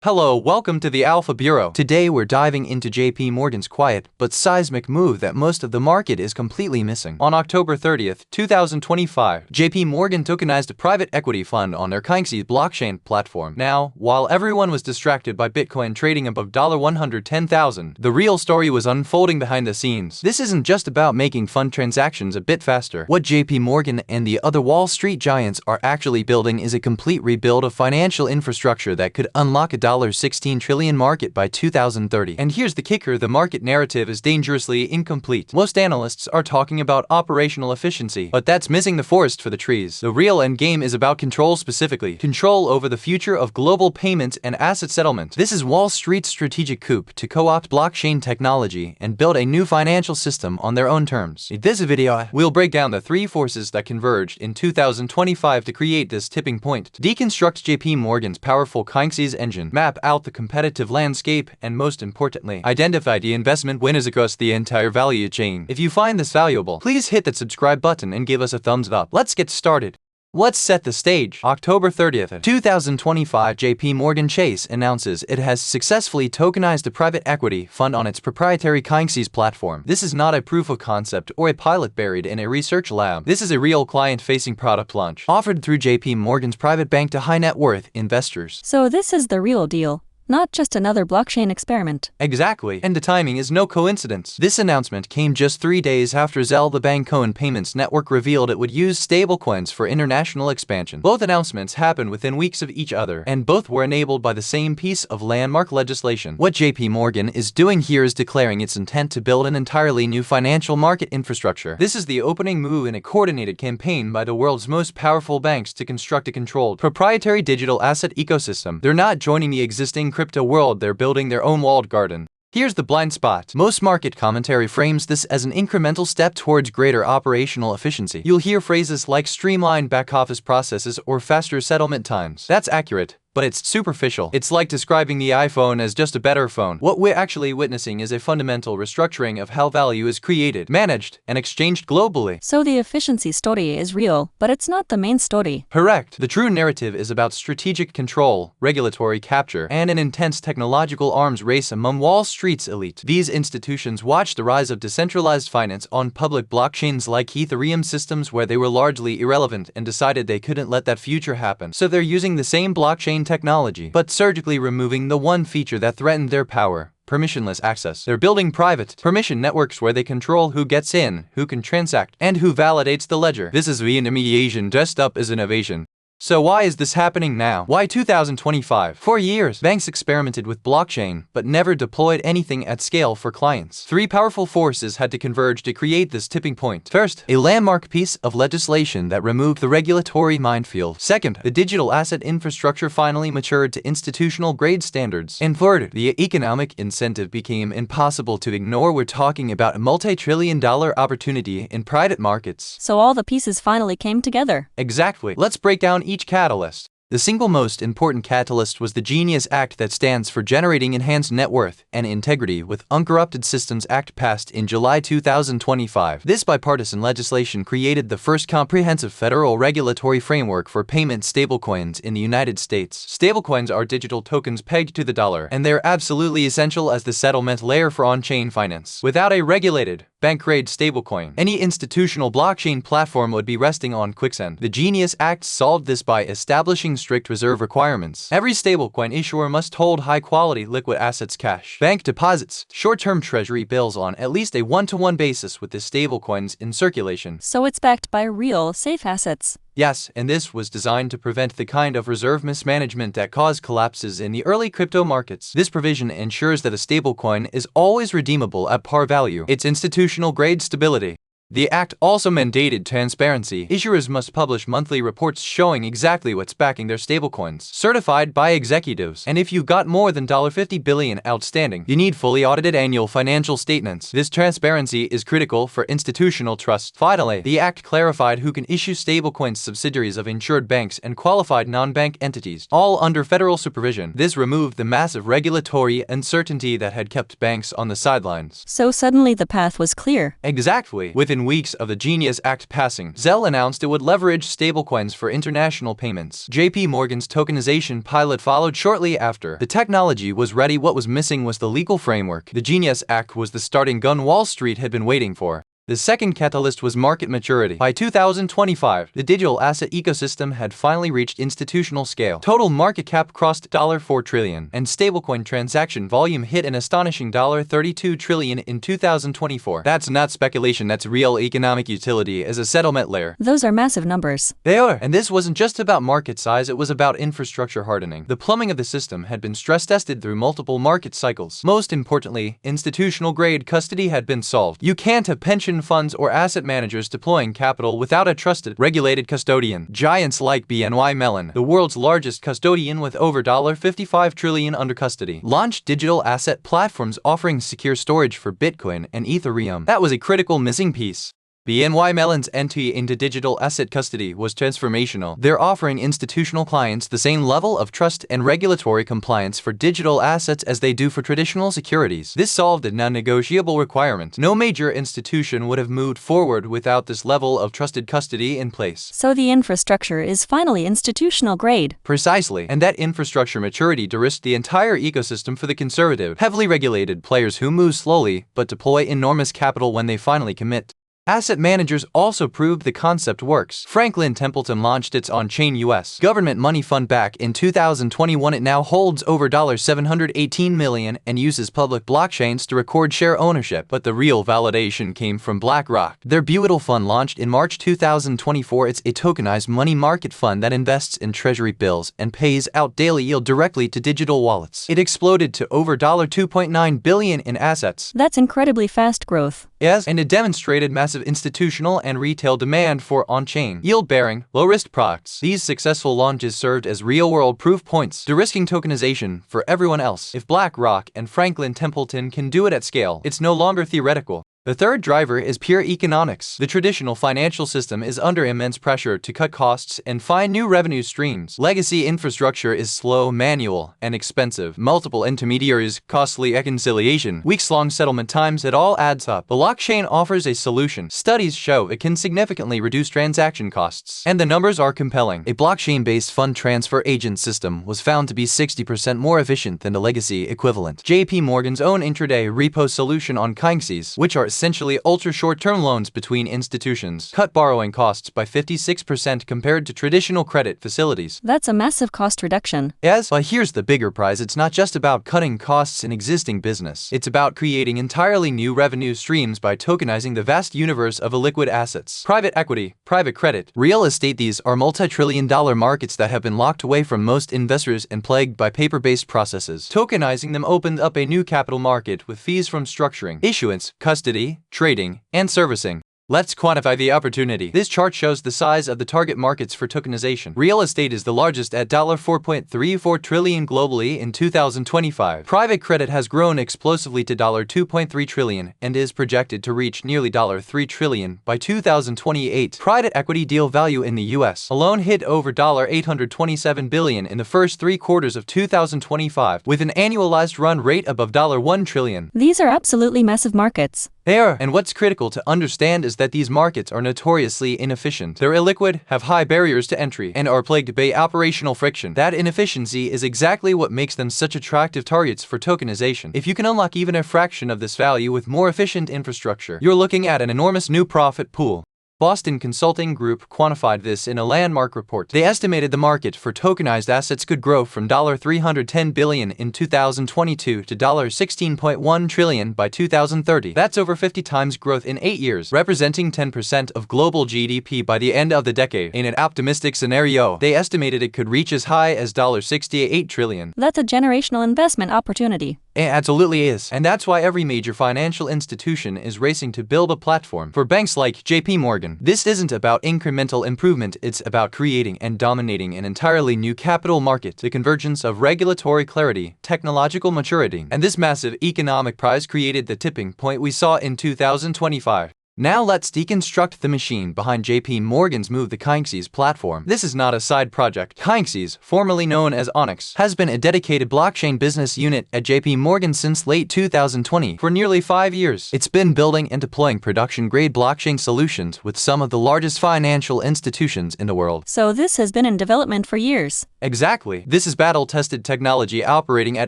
Hello, welcome to the Alpha Bureau. Today we're diving into JPMorgan's quiet but seismic move that most of the market is completely missing. On October 30th, 2025, JPMorgan tokenized a private equity fund on their Kasukabe blockchain platform. Now, while everyone was distracted by Bitcoin trading above $110,000, the real story was unfolding behind the scenes. This isn't just about making fund transactions a bit faster. What JPMorgan and the other Wall Street giants are actually building is a complete rebuild of financial infrastructure that could unlock a $16 trillion market by 2030. And here's the kicker: the market narrative is dangerously incomplete. Most analysts are talking about operational efficiency, but that's missing the forest for the trees. The real endgame is about control, specifically control over the future of global payments and asset settlement. This is Wall Street's strategic coup to co-opt blockchain technology and build a new financial system on their own terms. In this video, we'll break down the three forces that converged in 2025 to create this tipping point, deconstruct JPMorgan's powerful Kasukabe engine, map out the competitive landscape, and most importantly, identify the investment winners across the entire value chain. If you find this valuable, please hit that subscribe button and give us a thumbs up. Let's get started. Let's set the stage. October 30th, 2025, JPMorgan Chase announces it has successfully tokenized a private equity fund on its proprietary Kasukabe platform. This is not a proof of concept or a pilot buried in a research lab. This is a real client-facing product launch, offered through JPMorgan's private bank to high-net-worth investors. So this is the real deal, not just another blockchain experiment. Exactly, and the timing is no coincidence. This announcement came just 3 days after Zelle, the bank-owned payments network, revealed it would use stablecoins for international expansion. Both announcements happened within weeks of each other, and both were enabled by the same piece of landmark legislation. What JPMorgan is doing here is declaring its intent to build an entirely new financial market infrastructure. This is the opening move in a coordinated campaign by the world's most powerful banks to construct a controlled, proprietary digital asset ecosystem. They're not joining the existing crypto world, they're building their own walled garden. Here's the blind spot. Most market commentary frames this as an incremental step towards greater operational efficiency. You'll hear phrases like streamlined back-office processes or faster settlement times. That's accurate, but it's superficial. It's like describing the iPhone as just a better phone. What we're actually witnessing is a fundamental restructuring of how value is created, managed, and exchanged globally. So the efficiency story is real, but it's not the main story. Correct. The true narrative is about strategic control, regulatory capture, and an intense technological arms race among Wall Street's elite. These institutions watched the rise of decentralized finance on public blockchains like Ethereum systems, where they were largely irrelevant, and decided they couldn't let that future happen. So they're using the same blockchain technology, but surgically removing the one feature that threatened their power: permissionless access. They're building private, permission networks where they control who gets in, who can transact, and who validates the ledger. This is re-intermediation dressed up as innovation. So why is this happening now? Why 2025? For years, banks experimented with blockchain, but never deployed anything at scale for clients. Three powerful forces had to converge to create this tipping point. First, a landmark piece of legislation that removed the regulatory minefield. Second, the digital asset infrastructure finally matured to institutional-grade standards. And third, the economic incentive became impossible to ignore. We're talking about a multi-trillion-dollar opportunity in private markets. So all the pieces finally came together. Exactly. Let's break down each catalyst. The single most important catalyst was the Genius Act, that stands for Generating Enhanced Net Worth and Integrity with Uncorrupted Systems Act, passed in July 2025. This bipartisan legislation created the first comprehensive federal regulatory framework for payment stablecoins in the United States. Stablecoins are digital tokens pegged to the dollar, and they're absolutely essential as the settlement layer for on-chain finance. Without a regulated, bank-grade stablecoin, any institutional blockchain platform would be resting on quicksand. The Genius Act solved this by establishing strict reserve requirements. Every stablecoin issuer must hold high-quality liquid assets, cash, bank deposits, short-term treasury bills on at least a one-to-one basis with the stablecoins in circulation. So it's backed by real, safe assets. Yes, and this was designed to prevent the kind of reserve mismanagement that caused collapses in the early crypto markets. This provision ensures that a stablecoin is always redeemable at par value. It's institutional-grade stability. The act also mandated transparency. Issuers must publish monthly reports showing exactly what's backing their stablecoins, certified by executives. And if you've got more than $50 billion outstanding, you need fully audited annual financial statements. This transparency is critical for institutional trust. Finally, the act clarified who can issue stablecoins: subsidiaries of insured banks and qualified non-bank entities, all under federal supervision. This removed the massive regulatory uncertainty that had kept banks on the sidelines. So suddenly the path was clear. Exactly. Within within weeks of the Genius Act passing, Zelle announced it would leverage stablecoins for international payments. JP Morgan's tokenization pilot followed shortly after. The technology was ready, what was missing was the legal framework. The Genius Act was the starting gun Wall Street had been waiting for. The second catalyst was market maturity. By 2025, the digital asset ecosystem had finally reached institutional scale. Total market cap crossed $4 trillion, and stablecoin transaction volume hit an astonishing $32 trillion in 2024. That's not speculation, that's real economic utility as a settlement layer. Those are massive numbers. They are, and this wasn't just about market size, it was about infrastructure hardening. The plumbing of the system had been stress tested through multiple market cycles. Most importantly, institutional grade custody had been solved. You can't have pension funds or asset managers deploying capital without a trusted, regulated custodian. Giants like BNY Mellon, the world's largest custodian with over $55 trillion under custody, launched digital asset platforms offering secure storage for Bitcoin and Ethereum. That was a critical missing piece. BNY Mellon's entry into digital asset custody was transformational. They're offering institutional clients the same level of trust and regulatory compliance for digital assets as they do for traditional securities. This solved a non-negotiable requirement. No major institution would have moved forward without this level of trusted custody in place. So the infrastructure is finally institutional grade. Precisely, and that infrastructure maturity de-risked the entire ecosystem for the conservative, heavily regulated players who move slowly but deploy enormous capital when they finally commit. Asset managers also proved the concept works. Franklin Templeton launched its on-chain U.S. government money fund back in 2021. It now holds over $718 million and uses public blockchains to record share ownership. But the real validation came from BlackRock. Their Beautiful Fund launched in March 2024. It's a tokenized money market fund that invests in treasury bills and pays out daily yield directly to digital wallets. It exploded to over $2.9 billion in assets. That's incredibly fast growth. Yes, and it demonstrated massive institutional and retail demand for on-chain, yield-bearing, low-risk products. These successful launches served as real-world proof points, de-risking tokenization for everyone else. If BlackRock and Franklin Templeton can do it at scale, it's no longer theoretical. The third driver is pure economics. The traditional financial system is under immense pressure to cut costs and find new revenue streams. Legacy infrastructure is slow, manual, and expensive. Multiple intermediaries, costly reconciliation, weeks-long settlement times, it all adds up. The blockchain offers a solution. Studies show it can significantly reduce transaction costs, and the numbers are compelling. A blockchain-based fund transfer agent system was found to be 60% more efficient than the legacy equivalent. JP Morgan's own intraday repo solution on Kingseas, which are essentially ultra-short-term loans between institutions, cut borrowing costs by 56% compared to traditional credit facilities. That's a massive cost reduction. Yes, but here's the bigger prize. It's not just about cutting costs in existing business. It's about creating entirely new revenue streams by tokenizing the vast universe of illiquid assets. Private equity, private credit, real estate, these are multi-trillion-dollar markets that have been locked away from most investors and plagued by paper-based processes. Tokenizing them opened up a new capital market with fees from structuring, issuance, custody, trading, and servicing. Let's quantify the opportunity. This chart shows the size of the target markets for tokenization. Real estate is the largest at $4.34 trillion globally in 2025. Private credit has grown explosively to $2.3 trillion and is projected to reach nearly $3 trillion by 2028. Private equity deal value in the U.S. alone hit over $827 billion in the first 3 quarters of 2025, with an annualized run rate above $1 trillion. These are absolutely massive markets. They are, and what's critical to understand is that these markets are notoriously inefficient. They're illiquid, have high barriers to entry, and are plagued by operational friction. That inefficiency is exactly what makes them such attractive targets for tokenization. If you can unlock even a fraction of this value with more efficient infrastructure, you're looking at an enormous new profit pool. Boston Consulting Group quantified this in a landmark report. They estimated the market for tokenized assets could grow from $310 billion in 2022 to $16.1 trillion by 2030. That's over 50 times growth in 8 years, representing 10% of global GDP by the end of the decade. In an optimistic scenario, they estimated it could reach as high as $68 trillion. That's a generational investment opportunity. It absolutely is, and that's why every major financial institution is racing to build a platform. For banks like JPMorgan, this isn't about incremental improvement, it's about creating and dominating an entirely new capital market. The convergence of regulatory clarity, technological maturity, and this massive economic prize created the tipping point we saw in 2025. Now let's deconstruct the machine behind JP Morgan's move, the Kynxes platform. This is not a side project. Kynxes, formerly known as Onyx, has been a dedicated blockchain business unit at JP Morgan since late 2020 for nearly 5 years. It's been building and deploying production-grade blockchain solutions with some of the largest financial institutions in the world. So this has been in development for years. Exactly. This is battle-tested technology operating at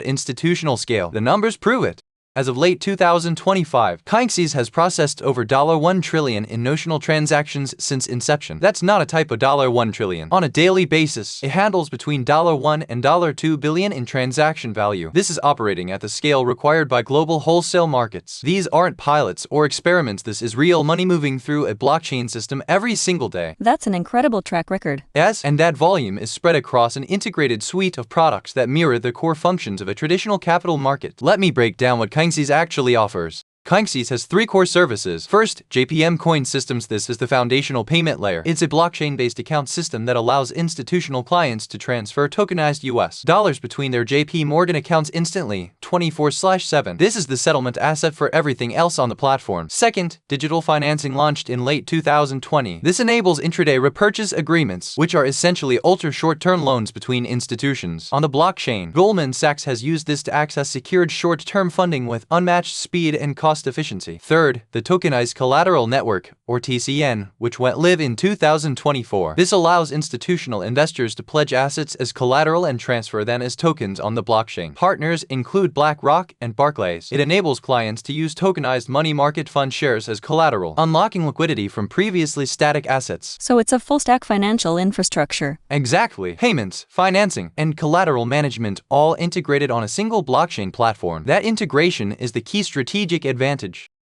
institutional scale. The numbers prove it. As of late 2025, Kynxes has processed over $1 trillion in notional transactions since inception. That's not a typo, $1 trillion. On a daily basis, it handles between $1 and $2 billion in transaction value. This is operating at the scale required by global wholesale markets. These aren't pilots or experiments. This is real money moving through a blockchain system every single day. That's an incredible track record. Yes, and that volume is spread across an integrated suite of products that mirror the core functions of a traditional capital market. Let me break down what Kynxes actually offers. Kynxes has 3 core services. First, JPM Coin Systems. This is the foundational payment layer. It's a blockchain-based account system that allows institutional clients to transfer tokenized US dollars between their JP Morgan accounts instantly, 24/7. This is the settlement asset for everything else on the platform. Second, digital financing launched in late 2020. This enables intraday repurchase agreements, which are essentially ultra-short-term loans between institutions on the blockchain. Goldman Sachs has used this to access secured short-term funding with unmatched speed and cost efficiency. Third, the Tokenized Collateral Network, or TCN, which went live in 2024. This allows institutional investors to pledge assets as collateral and transfer them as tokens on the blockchain. Partners include BlackRock and Barclays. It enables clients to use tokenized money market fund shares as collateral, unlocking liquidity from previously static assets. So it's a full-stack financial infrastructure. Exactly. Payments, financing, and collateral management all integrated on a single blockchain platform. That integration is the key strategic advantage.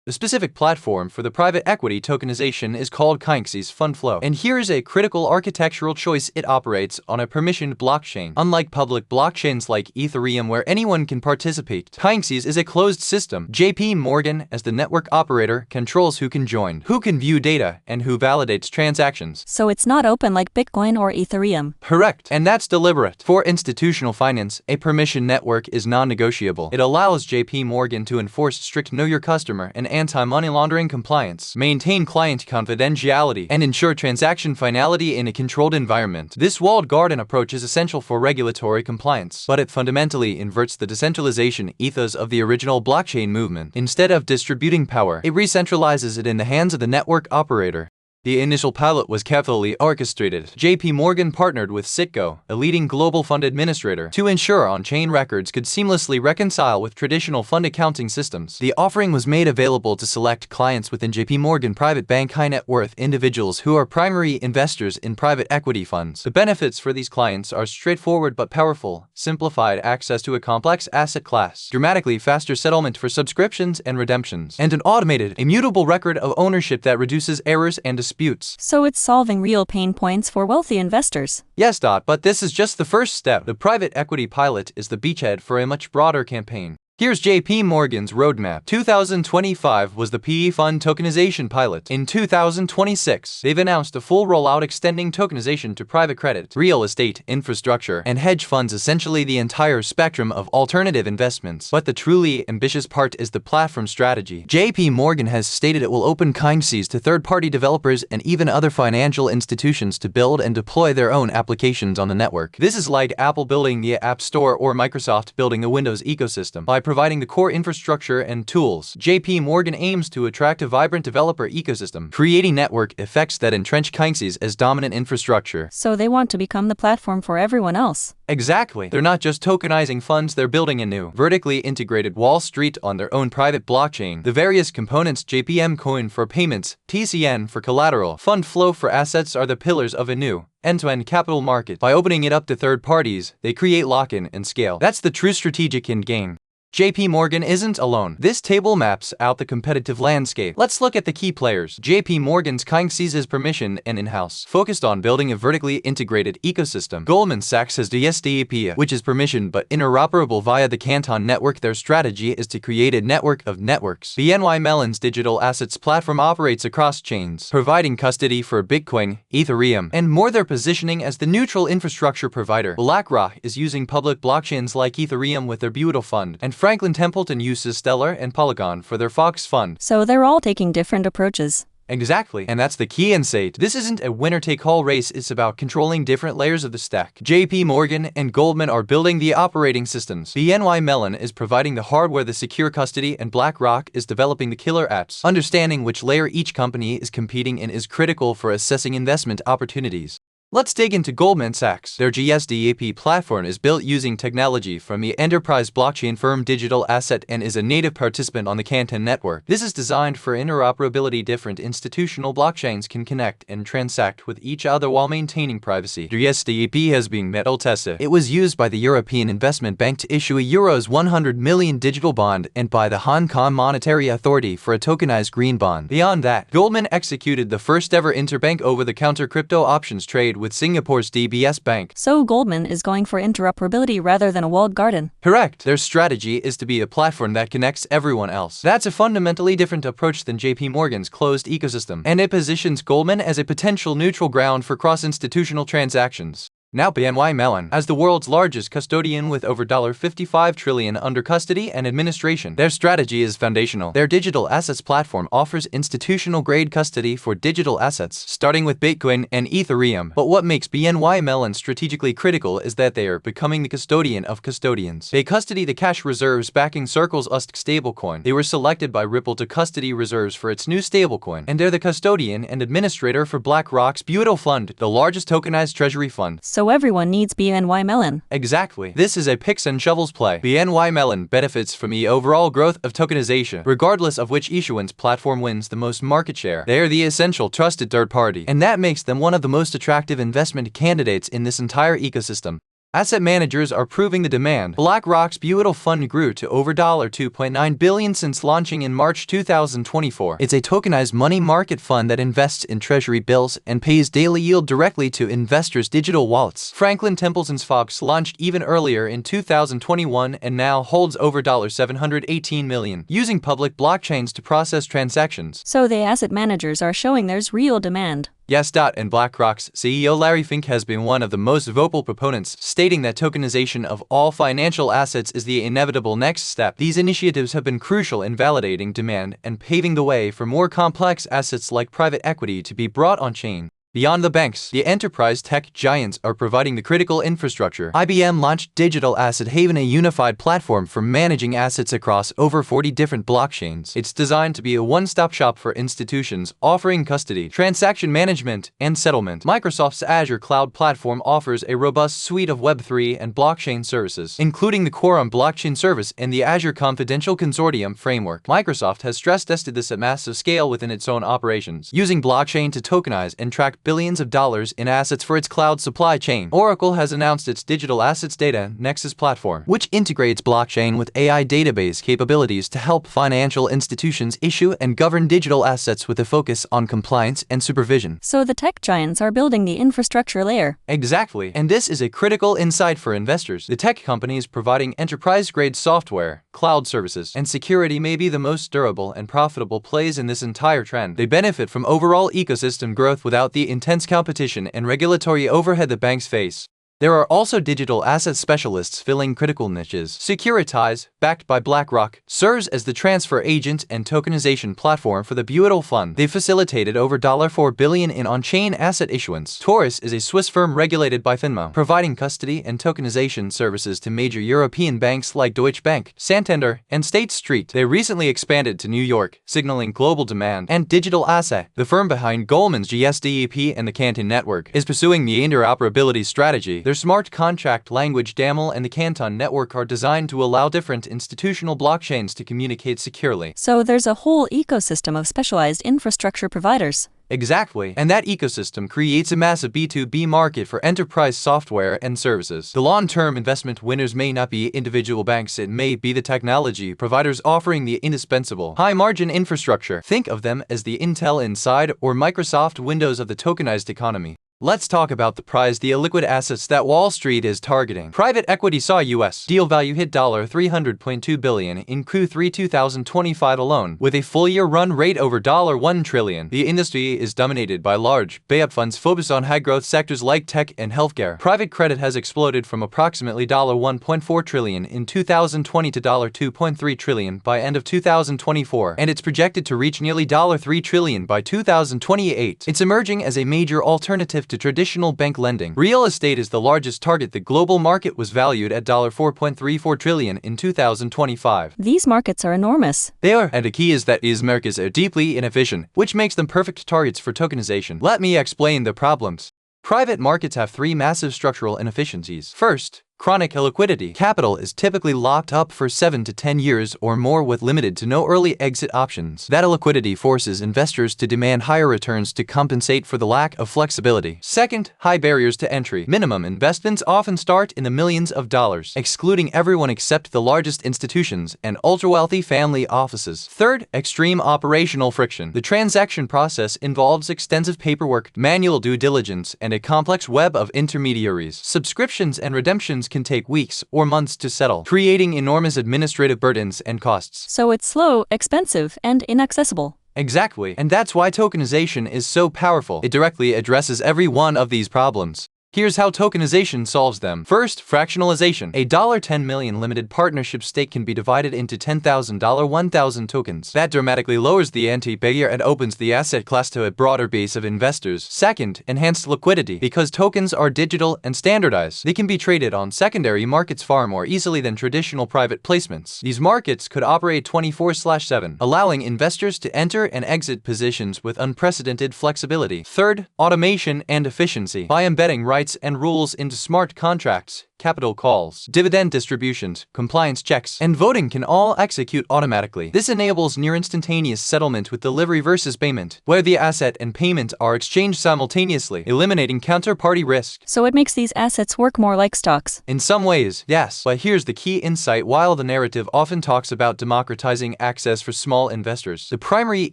The specific platform for the private equity tokenization is called Kynxes Fund Flow. And here is a critical architectural choice: it operates on a permissioned blockchain. Unlike public blockchains like Ethereum where anyone can participate, Kynxes is a closed system. JP Morgan, as the network operator, controls who can join, who can view data, and who validates transactions. So it's not open like Bitcoin or Ethereum. Correct. And that's deliberate. For institutional finance, a permission network is non-negotiable. It allows JP Morgan to enforce strict know your customer and anti-money laundering compliance, maintain client confidentiality, and ensure transaction finality in a controlled environment. This walled garden approach is essential for regulatory compliance, but it fundamentally inverts the decentralization ethos of the original blockchain movement. Instead of distributing power, it re-centralizes it in the hands of the network operator. The initial pilot was carefully orchestrated. JP Morgan partnered with Citgo, a leading global fund administrator, to ensure on-chain records could seamlessly reconcile with traditional fund accounting systems. The offering was made available to select clients within JP Morgan Private Bank high net worth individuals who are primary investors in private equity funds. The benefits for these clients are straightforward but powerful: simplified access to a complex asset class, dramatically faster settlement for subscriptions and redemptions, and an automated, immutable record of ownership that reduces errors and disputes. So it's solving real pain points for wealthy investors. Yes, but this is just the first step. The private equity pilot is the beachhead for a much broader campaign. Here's JP Morgan's roadmap. 2025 was the PE fund tokenization pilot. In 2026, they've announced a full rollout extending tokenization to private credit, real estate, infrastructure, and hedge funds, essentially the entire spectrum of alternative investments. But the truly ambitious part is the platform strategy. JP Morgan has stated it will open Kynxes to third-party developers and even other financial institutions to build and deploy their own applications on the network. This is like Apple building the App Store or Microsoft building a Windows ecosystem. By providing the core infrastructure and tools, JP Morgan aims to attract a vibrant developer ecosystem, creating network effects that entrench Kynxes as dominant infrastructure. So they want to become the platform for everyone else. Exactly. They're not just tokenizing funds, they're building a new, vertically integrated Wall Street on their own private blockchain. The various components, JPM Coin for payments, TCN for collateral, Fund Flow for assets, are the pillars of a new, end-to-end capital market. By opening it up to third parties, they create lock-in and scale. That's the true strategic end game. JP Morgan isn't alone. This table maps out the competitive landscape. Let's look at the key players. JP Morgan's Kynxes is permissioned and in-house, focused on building a vertically integrated ecosystem. Goldman Sachs has DSDAP, which is permissioned but interoperable via the Canton network. Their strategy is to create a network of networks. BNY Mellon's digital assets platform operates across chains, providing custody for Bitcoin, Ethereum, and more. Their positioning as the neutral infrastructure provider. BlackRock is using public blockchains like Ethereum with their Buto fund, and Franklin Templeton uses Stellar and Polygon for their Fox fund. So they're all taking different approaches. Exactly, and that's the key insight. This isn't a winner-take-all race, it's about controlling different layers of the stack. JPMorgan and Goldman are building the operating systems. BNY Mellon is providing the hardware, the secure custody, and BlackRock is developing the killer apps. Understanding which layer each company is competing in is critical for assessing investment opportunities. Let's dig into Goldman Sachs. Their GSDAP platform is built using technology from the enterprise blockchain firm Digital Asset and is a native participant on the Canton network. This is designed for interoperability. Different institutional blockchains can connect and transact with each other while maintaining privacy. GSDAP has been metal tested. It was used by the European Investment Bank to issue a Euros 100 million digital bond and by the Hong Kong Monetary Authority for a tokenized green bond. Beyond that, Goldman executed the first ever interbank over-the-counter crypto options trade with Singapore's DBS Bank. So Goldman is going for interoperability rather than a walled garden. Correct. Their strategy is to be a platform that connects everyone else. That's a fundamentally different approach than JPMorgan's closed ecosystem, and it positions Goldman as a potential neutral ground for cross-institutional transactions. Now BNY Mellon, as the world's largest custodian with over $55 trillion under custody and administration, their strategy is foundational. Their digital assets platform offers institutional-grade custody for digital assets, starting with Bitcoin and Ethereum. But what makes BNY Mellon strategically critical is that they are becoming the custodian of custodians. They custody the cash reserves backing Circle's USD stablecoin. They were selected by Ripple to custody reserves for its new stablecoin, and they're the custodian and administrator for BlackRock's Buell Fund, the largest tokenized treasury fund. So everyone needs BNY Mellon. Exactly. This is a picks and shovels play. BNY Mellon benefits from the overall growth of tokenization, regardless of which issuance platform wins the most market share. They are the essential trusted third party, and that makes them one of the most attractive investment candidates in this entire ecosystem. Asset managers are proving the demand. BlackRock's Buell Fund grew to over $2.9 billion since launching in March 2024. It's a tokenized money market fund that invests in treasury bills and pays daily yield directly to investors' digital wallets. Franklin Templeton's Fox launched even earlier in 2021 and now holds over $718 million, using public blockchains to process transactions. So the asset managers are showing there's real demand. Yes. And BlackRock's CEO Larry Fink has been one of the most vocal proponents, stating that tokenization of all financial assets is the inevitable next step. These initiatives have been crucial in validating demand and paving the way for more complex assets like private equity to be brought on-chain. Beyond the banks, the enterprise tech giants are providing the critical infrastructure. IBM launched Digital Asset Haven, a unified platform for managing assets across over 40 different blockchains. It's designed to be a one-stop shop for institutions, offering custody, transaction management, and settlement. Microsoft's Azure Cloud Platform offers a robust suite of Web3 and blockchain services, including the Quorum blockchain service and the Azure Confidential Consortium framework. Microsoft has stress-tested this at massive scale within its own operations, using blockchain to tokenize and track billions of dollars in assets for its cloud supply chain. Oracle has announced its Digital Assets Data Nexus platform, which integrates blockchain with AI database capabilities to help financial institutions issue and govern digital assets with a focus on compliance and supervision. So the tech giants are building the infrastructure layer. Exactly, and this is a critical insight for investors. The tech companies providing enterprise-grade software, cloud services, and security may be the most durable and profitable plays in this entire trend. They benefit from overall ecosystem growth without the intense competition and regulatory overhead the banks face. There are also digital asset specialists filling critical niches. Securitize, backed by BlackRock, serves as the transfer agent and tokenization platform for the Buell Fund. They facilitated over $4 billion in on-chain asset issuance. Taurus is a Swiss firm regulated by FINMA, providing custody and tokenization services to major European banks like Deutsche Bank, Santander, and State Street. They recently expanded to New York, signaling global demand. And Digital Asset, the firm behind Goldman's GSDAP and the Canton network, is pursuing the interoperability strategy. Their smart contract language DAML and the Canton network are designed to allow different institutional blockchains to communicate securely. So there's a whole ecosystem of specialized infrastructure providers. Exactly, and that ecosystem creates a massive B2B market for enterprise software and services. The long-term investment winners may not be individual banks, it may be the technology providers offering the indispensable high-margin infrastructure. Think of them as the Intel Inside or Microsoft Windows of the tokenized economy. Let's talk about the prize, the illiquid assets that Wall Street is targeting. Private equity saw U.S. deal value hit $300.2 billion in Q3 2025 alone, with a full-year run rate over $1 trillion. The industry is dominated by large, buy-up funds focused on high-growth sectors like tech and healthcare. Private credit has exploded from approximately $1.4 trillion in 2020 to $2.3 trillion by end of 2024, and it's projected to reach nearly $3 trillion by 2028. It's emerging as a major alternative to traditional bank lending. Real estate is the largest target. The global market was valued at $4.34 trillion in 2025. These markets are enormous. They are, and the key is that these markets are deeply inefficient, which makes them perfect targets for tokenization. Let me explain the problems. Private markets have three massive structural inefficiencies. First, chronic illiquidity. Capital is typically locked up for 7 to 10 years or more with limited to no early exit options. That illiquidity forces investors to demand higher returns to compensate for the lack of flexibility. Second, high barriers to entry. Minimum investments often start in the millions of dollars, excluding everyone except the largest institutions and ultra-wealthy family offices. Third, extreme operational friction. The transaction process involves extensive paperwork, manual due diligence, and a complex web of intermediaries. Subscriptions and redemptions can take weeks or months to settle, creating enormous administrative burdens and costs. So it's slow, expensive, and inaccessible. Exactly, and that's why tokenization is so powerful. It directly addresses every one of these problems. Here's how tokenization solves them. First, fractionalization. A $10 million limited partnership stake can be divided into $10,000 1,000 tokens. That dramatically lowers the entry barrier and opens the asset class to a broader base of investors. Second, enhanced liquidity. Because tokens are digital and standardized, they can be traded on secondary markets far more easily than traditional private placements. These markets could operate 24/7, allowing investors to enter and exit positions with unprecedented flexibility. Third, automation and efficiency. By embedding rights and rules into smart contracts, capital calls, dividend distributions, compliance checks, and voting can all execute automatically. This enables near-instantaneous settlement with delivery versus payment, where the asset and payment are exchanged simultaneously, eliminating counterparty risk. So it makes these assets work more like stocks. In some ways, yes, but here's the key insight. While the narrative often talks about democratizing access for small investors, the primary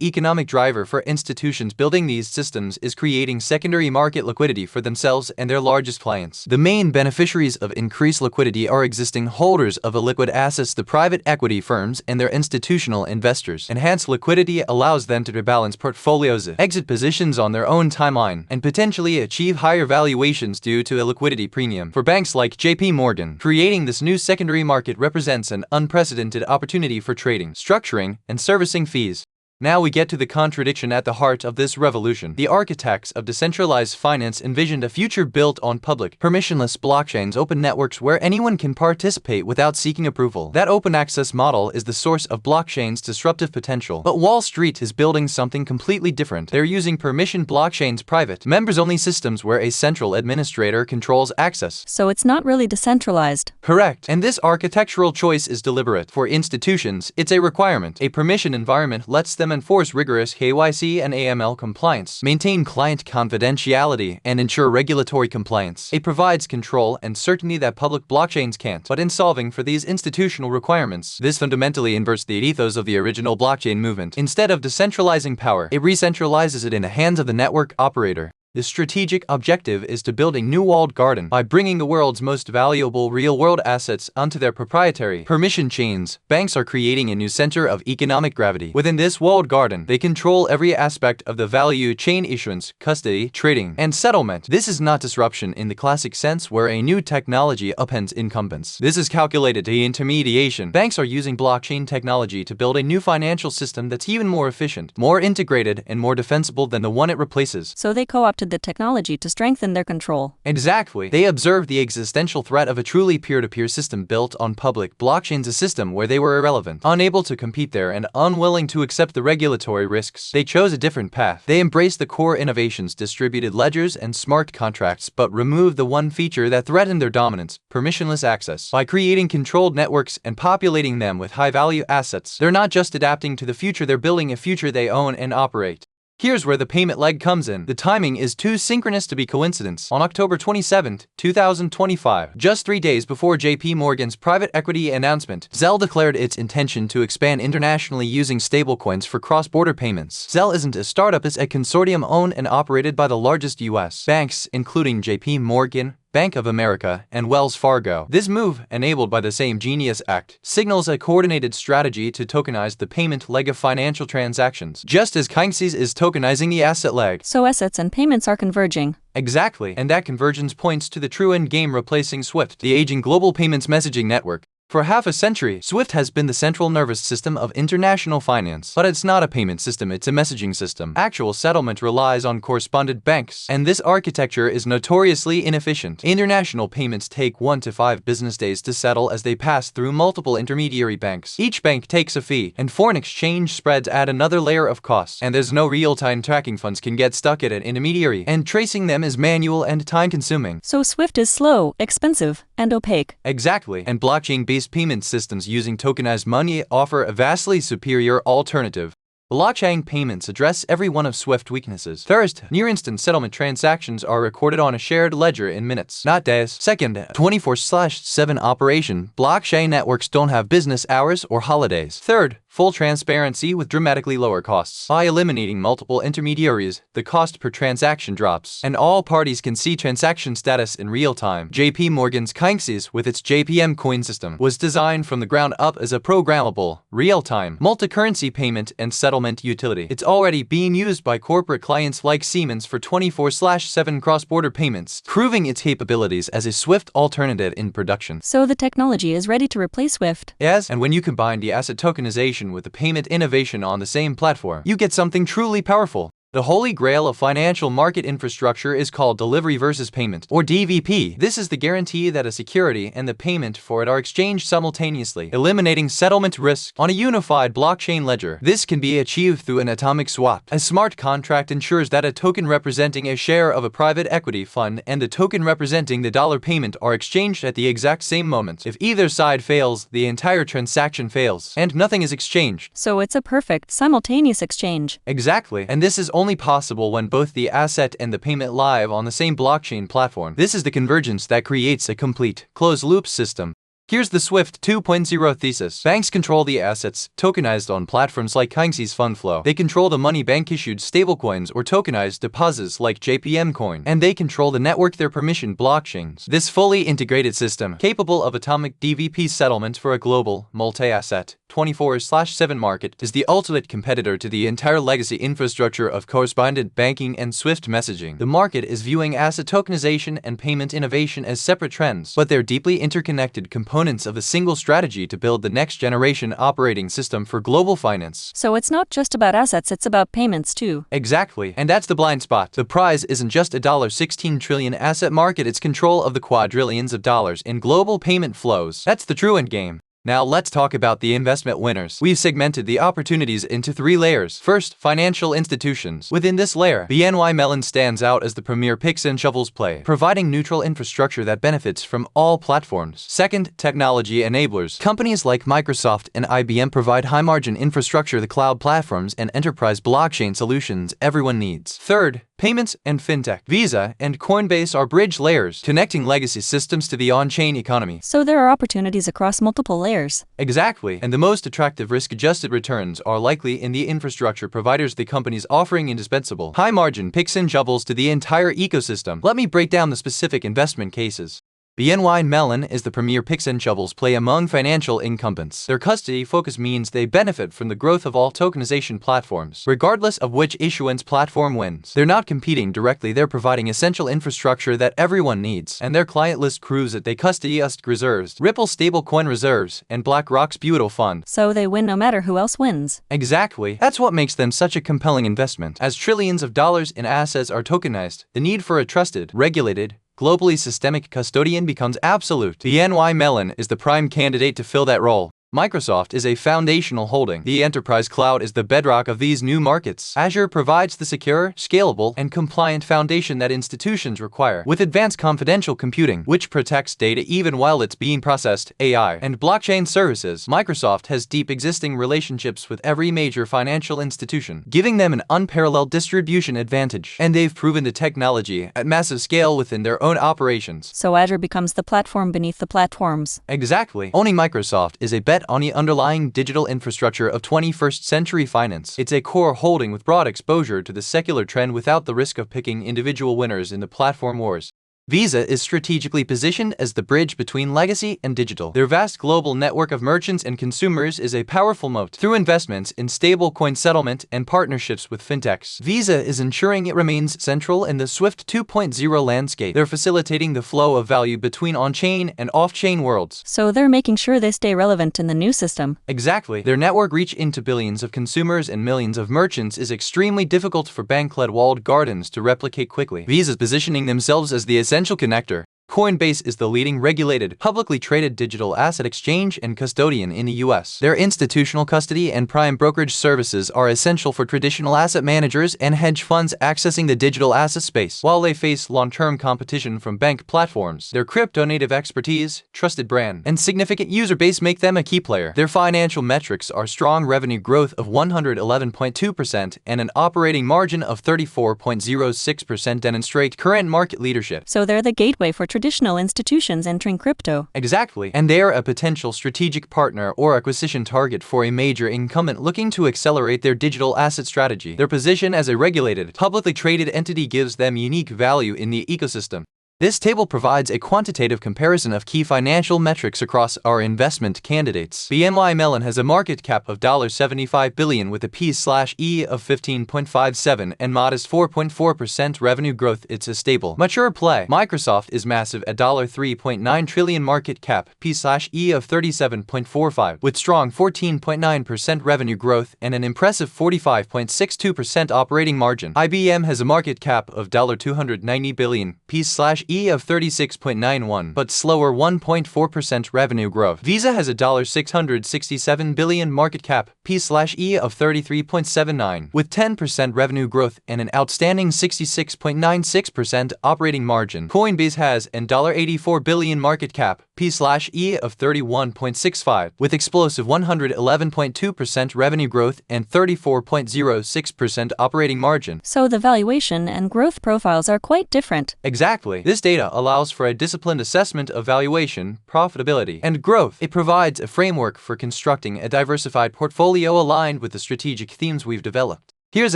economic driver for institutions building these systems is creating secondary market liquidity for themselves and their largest clients. The main beneficiaries of increased liquidity are existing holders of illiquid assets, the private equity firms, and their institutional investors. Enhanced liquidity allows them to rebalance portfolios, exit positions on their own timeline, and potentially achieve higher valuations due to a liquidity premium. For banks like JPMorgan, creating this new secondary market represents an unprecedented opportunity for trading, structuring, and servicing fees. Now we get to the contradiction at the heart of this revolution. The architects of decentralized finance envisioned a future built on public, permissionless blockchains, open networks where anyone can participate without seeking approval. That open access model is the source of blockchain's disruptive potential. But Wall Street is building something completely different. They're using permissioned blockchains, private, members-only systems where a central administrator controls access. So it's not really decentralized. Correct. And this architectural choice is deliberate. For institutions, it's a requirement. A permission environment lets them enforce rigorous KYC and AML compliance, maintain client confidentiality, and ensure regulatory compliance. It provides control and certainty that public blockchains can't. But in solving for these institutional requirements, this fundamentally inverts the ethos of the original blockchain movement. Instead of decentralizing power, it re-centralizes it in the hands of the network operator. The strategic objective is to build a new walled garden by bringing the world's most valuable real-world assets onto their proprietary permission chains. Banks are creating a new center of economic gravity. Within this walled garden, they control every aspect of the value chain: issuance, custody, trading, and settlement. This is not disruption in the classic sense where a new technology upends incumbents. This is calculated intermediation. Banks are using blockchain technology to build a new financial system that's even more efficient, more integrated, and more defensible than the one it replaces. So they co-opted the technology to strengthen their control. Exactly. They observed the existential threat of a truly peer-to-peer system built on public blockchains, a system where they were irrelevant, unable to compete there, and unwilling to accept the regulatory risks. They chose a different path. They embraced the core innovations, distributed ledgers, and smart contracts, but removed the one feature that threatened their dominance: permissionless access. By creating controlled networks and populating them with high-value assets, they're not just adapting to the future, they're building a future they own and operate. Here's where the payment leg comes in. The timing is too synchronous to be coincidence. On October 27, 2025, just 3 days before JP Morgan's private equity announcement, Zelle declared its intention to expand internationally using stablecoins for cross-border payments. Zelle isn't a startup, it's a consortium owned and operated by the largest U.S. banks, including JP Morgan, Bank of America, and Wells Fargo. This move, enabled by the same Genius Act, signals a coordinated strategy to tokenize the payment leg of financial transactions, just as Kingsees is tokenizing the asset leg. So assets and payments are converging. Exactly, and that convergence points to the true end game, replacing SWIFT, the aging global payments messaging network. For half a century, SWIFT has been the central nervous system of international finance. But it's not a payment system, it's a messaging system. Actual settlement relies on correspondent banks, and this architecture is notoriously inefficient. International payments take 1 to 5 business days to settle as they pass through multiple intermediary banks. Each bank takes a fee, and foreign exchange spreads add another layer of costs. And there's no real-time tracking. Funds can get stuck at an intermediary, and tracing them is manual and time-consuming. So SWIFT is slow, expensive, and opaque. Exactly, and blockchain-based payment systems using tokenized money offer a vastly superior alternative. Blockchain payments address every one of SWIFT's weaknesses. First, near-instant settlement transactions are recorded on a shared ledger in minutes, not days. Second, 24/7 operation. Blockchain networks don't have business hours or holidays. Third, full transparency with dramatically lower costs. By eliminating multiple intermediaries, the cost per transaction drops, and all parties can see transaction status in real time. JP Morgan's Kingsees, with its JPM coin system, was designed from the ground up as a programmable, real-time, multi-currency payment and settlement utility. It's already being used by corporate clients like Siemens for 24/7 cross-border payments, proving its capabilities as a SWIFT alternative in production. So the technology is ready to replace SWIFT. Yes, and when you combine the asset tokenization with the payment innovation on the same platform, you get something truly powerful. The holy grail of financial market infrastructure is called delivery versus payment, or DVP. This is the guarantee that a security and the payment for it are exchanged simultaneously, eliminating settlement risk on a unified blockchain ledger. This can be achieved through an atomic swap. A smart contract ensures that a token representing a share of a private equity fund and the token representing the dollar payment are exchanged at the exact same moment. If either side fails, the entire transaction fails, and nothing is exchanged. So it's a perfect, simultaneous exchange. Exactly, and this is only possible when both the asset and the payment live on the same blockchain platform. This is the convergence that creates a complete, closed-loop system. Here's the SWIFT 2.0 thesis. Banks control the assets, tokenized on platforms like Kingsees Fund Flow. They control the money bank-issued stablecoins or tokenized deposits like JPM Coin. And they control the network, their permission blockchains. This fully integrated system, capable of atomic DVP settlement for a global, multi-asset, 24/7 market, is the ultimate competitor to the entire legacy infrastructure of correspondent banking and SWIFT messaging. The market is viewing asset tokenization and payment innovation as separate trends, but they're deeply interconnected components of a single strategy to build the next generation operating system for global finance. So it's not just about assets, it's about payments too. Exactly, and that's the blind spot. The prize isn't just a $16 trillion asset market, it's control of the quadrillions of dollars in global payment flows. That's the true end game. Now let's talk about the investment winners. We've segmented the opportunities into 3 layers. First, financial institutions. Within this layer, BNY Mellon stands out as the premier picks and shovels play, providing neutral infrastructure that benefits from all platforms. Second, technology enablers. Companies like Microsoft and IBM provide high-margin infrastructure, the cloud platforms, and enterprise blockchain solutions everyone needs. Third, payments and fintech. Visa and Coinbase are bridge layers, connecting legacy systems to the on-chain economy. So there are opportunities across multiple layers. Exactly, and the most attractive risk-adjusted returns are likely in the infrastructure providers, the companies offering indispensable, high-margin picks and shovels to the entire ecosystem. Let me break down the specific investment cases. BNY Mellon is the premier picks and shovels play among financial incumbents. Their custody focus means they benefit from the growth of all tokenization platforms, regardless of which issuance platform wins. They're not competing directly, they're providing essential infrastructure that everyone needs, and their client list proves that they custody USD reserves, Ripple stablecoin reserves, and BlackRock's Buto fund. So they win no matter who else wins. Exactly. That's what makes them such a compelling investment. As trillions of dollars in assets are tokenized, the need for a trusted, regulated, globally systemic custodian becomes absolute. BNY Mellon is the prime candidate to fill that role. Microsoft is a foundational holding. The enterprise cloud is the bedrock of these new markets. Azure provides the secure, scalable, and compliant foundation that institutions require, with advanced confidential computing, which protects data even while it's being processed, AI, and blockchain services. Microsoft has deep existing relationships with every major financial institution, giving them an unparalleled distribution advantage, and they've proven the technology at massive scale within their own operations. So Azure becomes the platform beneath the platforms. Exactly. Owning Microsoft is a bet on the underlying digital infrastructure of 21st century finance. It's a core holding with broad exposure to the secular trend without the risk of picking individual winners in the platform wars. Visa is strategically positioned as the bridge between legacy and digital. Their vast global network of merchants and consumers is a powerful moat. Through investments in stablecoin settlement and partnerships with fintechs, Visa is ensuring it remains central in the Swift 2.0 landscape. They're facilitating the flow of value between on-chain and off-chain worlds. So they're making sure they stay relevant in the new system. Exactly. Their network reach into billions of consumers and millions of merchants is extremely difficult for bank-led walled gardens to replicate quickly. Visa's positioning themselves as the essential connector. Coinbase is the leading regulated, publicly traded digital asset exchange and custodian in the US. Their institutional custody and prime brokerage services are essential for traditional asset managers and hedge funds accessing the digital asset space. While they face long-term competition from bank platforms, their crypto-native expertise, trusted brand, and significant user base make them a key player. Their financial metrics are strong revenue growth of 111.2% and an operating margin of 34.06% demonstrate current market leadership. So they're the gateway for traditional institutions entering crypto. Exactly, and they are a potential strategic partner or acquisition target for a major incumbent looking to accelerate their digital asset strategy. Their position as a regulated, publicly traded entity gives them unique value in the ecosystem. This table provides a quantitative comparison of key financial metrics across our investment candidates. BNY Mellon has a market cap of $75 billion with a P/E of 15.57 and modest 4.4% revenue growth. It's a stable, mature play. Microsoft is massive at $3.9 trillion market cap, P/E of 37.45, with strong 14.9% revenue growth and an impressive 45.62% operating margin. IBM has a market cap of $290 billion, P/E of 36.91, but slower 1.4% revenue growth. Visa has a $667 billion market cap, P/E of 33.79, with 10% revenue growth and an outstanding 66.96% operating margin. Coinbase has an $84 billion market cap, P/E of 31.65, with explosive 111.2% revenue growth and 34.06% operating margin. So the valuation and growth profiles are quite different. Exactly. This data allows for a disciplined assessment of valuation, profitability, and growth. It provides a framework for constructing a diversified portfolio aligned with the strategic themes we've developed. Here's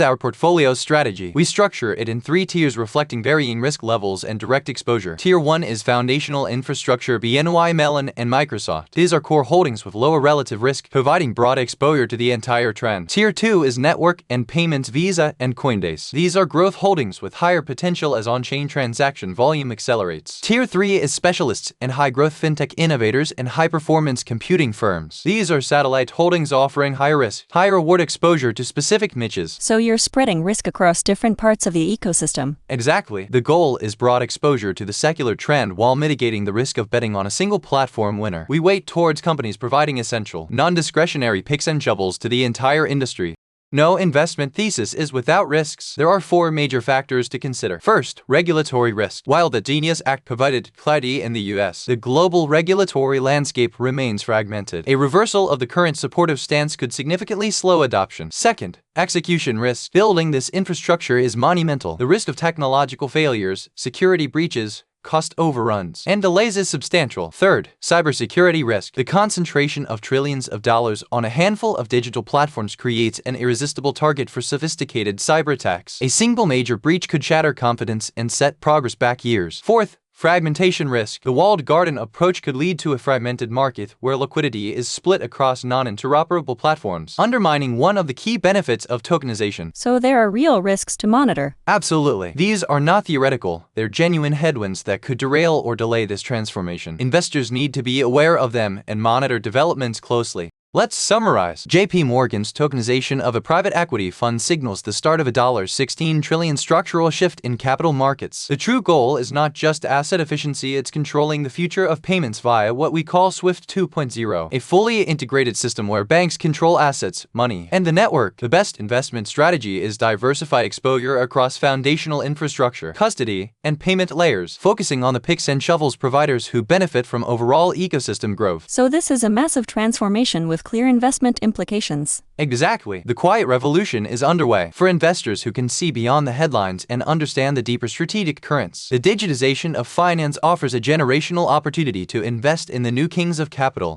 our portfolio strategy. We structure it in 3 tiers reflecting varying risk levels and direct exposure. Tier 1 is foundational infrastructure, BNY Mellon and Microsoft. These are core holdings with lower relative risk, providing broad exposure to the entire trend. Tier 2 is network and payments, Visa and Coinbase. These are growth holdings with higher potential as on-chain transaction volume accelerates. Tier 3 is specialists and high-growth fintech innovators and high-performance computing firms. These are satellite holdings offering higher risk, high-reward exposure to specific niches. So you're spreading risk across different parts of the ecosystem. Exactly. The goal is broad exposure to the secular trend while mitigating the risk of betting on a single platform winner. We weight towards companies providing essential, non-discretionary picks and shovels to the entire industry. No investment thesis is without risks. There are 4 major factors to consider. First, regulatory risk. While the Genius Act provided clarity in the US, the global regulatory landscape remains fragmented. A reversal of the current supportive stance could significantly slow adoption. Second, execution risk. Building this infrastructure is monumental. The risk of technological failures, security breaches, cost overruns, and delays is substantial. Third, cybersecurity risk. The concentration of trillions of dollars on a handful of digital platforms creates an irresistible target for sophisticated cyber attacks. A single major breach could shatter confidence and set progress back years. Fourth, fragmentation risk. The walled garden approach could lead to a fragmented market where liquidity is split across non-interoperable platforms, undermining one of the key benefits of tokenization. So there are real risks to monitor. Absolutely. These are not theoretical. They're genuine headwinds that could derail or delay this transformation. Investors need to be aware of them and monitor developments closely. Let's summarize. JP Morgan's tokenization of a private equity fund signals the start of a $16 trillion structural shift in capital markets. The true goal is not just asset efficiency, it's controlling the future of payments via what we call SWIFT 2.0, a fully integrated system where banks control assets, money, and the network. The best investment strategy is diversified exposure across foundational infrastructure, custody, and payment layers, focusing on the picks and shovels providers who benefit from overall ecosystem growth. So this is a massive transformation with clear investment implications. Exactly. The quiet revolution is underway for investors who can see beyond the headlines and understand the deeper strategic currents. The digitization of finance offers a generational opportunity to invest in the new kings of capital.